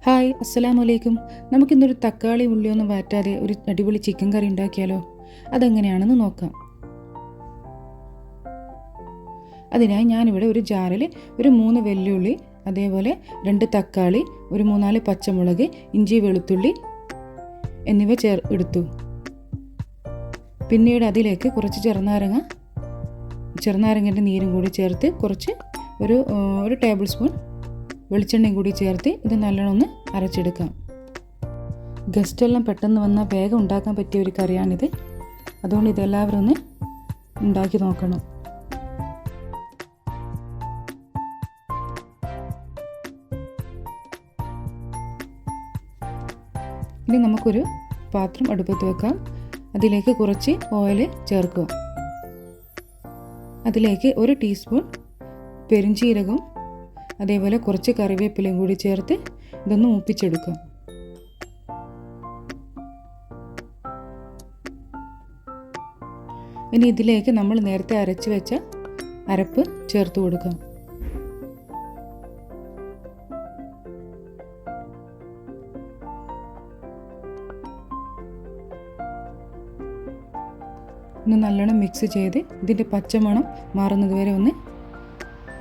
Hi, അസ്സലാമു അലൈക്കും. നമുക്കിന്നൊരു തക്കാളി ഉള്ളിയൊന്നും വാറ്റാതെ ഒരു അടിപൊളി ചിക്കൻ കറി ഉണ്ടാക്കിയാലോ? അതെങ്ങനെയാണെന്ന് നോക്കാം. അതിനായി ഞാനിവിടെ ഒരു ജാറിൽ ഒരു 3 വെല്ലുള്ളി, അതേപോലെ 2 തക്കാളി, ഒരു 3-4 പച്ചമുളക്, ഇഞ്ചി വെളുത്തുള്ളി എന്നിവ എടുത്തു. പിന്നീട് അതിലേക്ക് കുറച്ച് ചെറുനാരങ്ങൻ്റെ നീരും കൂടി ചേർത്ത് ഒരു ടേബിൾ സ്പൂൺ വെളിച്ചെണ്ണയും കൂടി ചേർത്ത് ഇത് നല്ലോണം ഒന്ന് അരച്ചെടുക്കാം. ഗസ്റ്റെല്ലാം പെട്ടെന്ന് വന്നാൽ വേഗം ഉണ്ടാക്കാൻ പറ്റിയ ഒരു കറിയാണിത്. അതുകൊണ്ട് ഇതെല്ലാവരും ഒന്ന് ഉണ്ടാക്കി നോക്കണം. ഇനി നമുക്കൊരു പാത്രം അടുപ്പത്ത് വെക്കാം. അതിലേക്ക് കുറച്ച് ഓയിൽ ചേർക്കുക. അതിലേക്ക് 1 ടീസ്പൂൺ പെരുംജീരകവും അതേപോലെ കുറച്ച് കറിവേപ്പിലയും കൂടി ചേർത്ത് ഇതൊന്ന് മൂപ്പിച്ചെടുക്കുക. ഇനി ഇതിലേക്ക് നമ്മൾ നേരത്തെ അരച്ച് വെച്ച അരപ്പ് ചേർത്ത് കൊടുക്കാം. ഒന്ന് നല്ലോണം മിക്സ് ചെയ്ത് ഇതിൻ്റെ പച്ചമണം മാറുന്നത് വരെ ഒന്ന്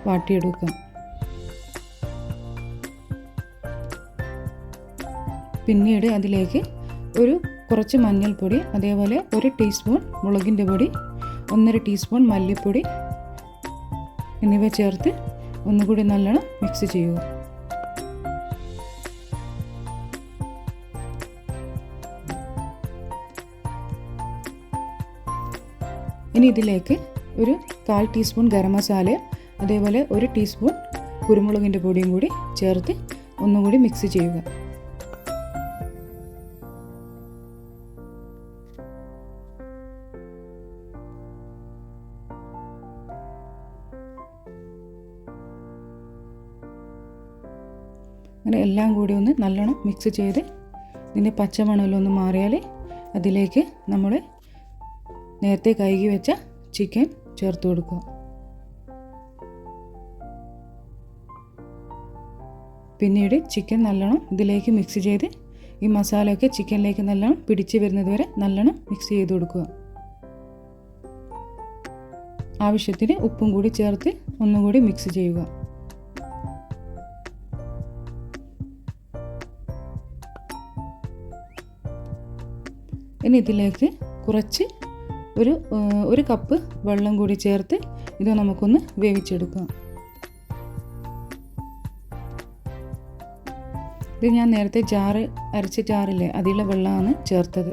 വാട്ടിയെടുക്കാം. പിന്നീട് അതിലേക്ക് കുറച്ച് മഞ്ഞൾപ്പൊടി, അതേപോലെ 1 ടീസ്പൂൺ മുളകിൻ്റെ പൊടി, 1.5 ടീസ്പൂൺ മല്ലിപ്പൊടി എന്നിവ ചേർത്ത് ഒന്നുകൂടി നല്ലോണം മിക്സ് ചെയ്യുക. ഇനി ഇതിലേക്ക് 1/4 ടീസ്പൂൺ ഗരം മസാല, അതേപോലെ 1 ടീസ്പൂൺ കുരുമുളകിൻ്റെ പൊടിയും കൂടി ചേർത്ത് ഒന്നുകൂടി മിക്സ് ചെയ്യുക. അങ്ങനെ എല്ലാം കൂടി ഒന്ന് നല്ലോണം മിക്സ് ചെയ്ത് ഇതിൻ്റെ പച്ചമണമെല്ലാം ഒന്ന് മാറിയാൽ അതിലേക്ക് നമ്മൾ നേരത്തെ കഴുകി വെച്ച ചിക്കൻ ചേർത്ത് കൊടുക്കുക. പിന്നീട് ചിക്കൻ നല്ലോണം ഇതിലേക്ക് മിക്സ് ചെയ്ത് ഈ മസാലയൊക്കെ ചിക്കനിലേക്ക് നല്ലോണം പിടിച്ച് വരുന്നത് വരെ നല്ലോണം മിക്സ് ചെയ്ത് കൊടുക്കുക. ആവശ്യത്തിന് ഉപ്പും കൂടി ചേർത്ത് ഒന്നുകൂടി മിക്സ് ചെയ്യുക. ഇനി ഇതിലേക്ക് കുറച്ച് ഒരു കപ്പ് വെള്ളം കൂടി ചേർത്ത് ഇത് നമുക്കൊന്ന് വേവിച്ചെടുക്കാം. ഇത് ഞാൻ നേരത്തെ അരച്ച ജാറില്ലേ, അതിലുള്ള വെള്ളമാണ് ചേർത്തത്.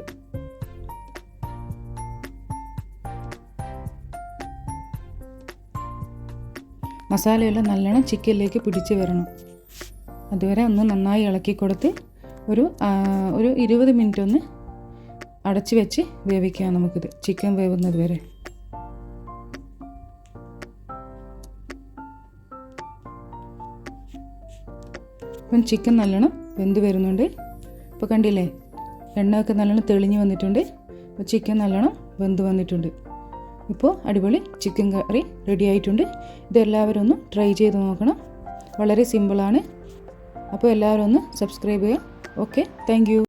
മസാലയെല്ലാം നല്ലോണം ചിക്കനിലേക്ക് പിടിച്ച് വരണം. അതുവരെ ഒന്ന് നന്നായി ഇളക്കി കൊടുത്ത് ഒരു 20 മിനിറ്റ് ഒന്ന് അടച്ച് വെച്ച് വേവിക്കാം. നമുക്കിത് ചിക്കൻ വേവുന്നത് വരെ. ഇപ്പം ചിക്കൻ നല്ലോണം വെന്ത് വരുന്നുണ്ട്. ഇപ്പോൾ കണ്ടില്ലേ, എണ്ണയൊക്കെ നല്ലോണം തെളിഞ്ഞ് വന്നിട്ടുണ്ട്. ഇപ്പോൾ ചിക്കൻ നല്ലോണം വെന്ത് വന്നിട്ടുണ്ട്. ഇപ്പോൾ അടിപൊളി ചിക്കൻ കറി റെഡി ആയിട്ടുണ്ട്. ഇതെല്ലാവരും ഒന്ന് ട്രൈ ചെയ്ത് നോക്കണം. വളരെ സിമ്പിളാണ്. അപ്പോൾ എല്ലാവരും ഒന്ന് സബ്സ്ക്രൈബ് ചെയ്യുക. Okay, thank you.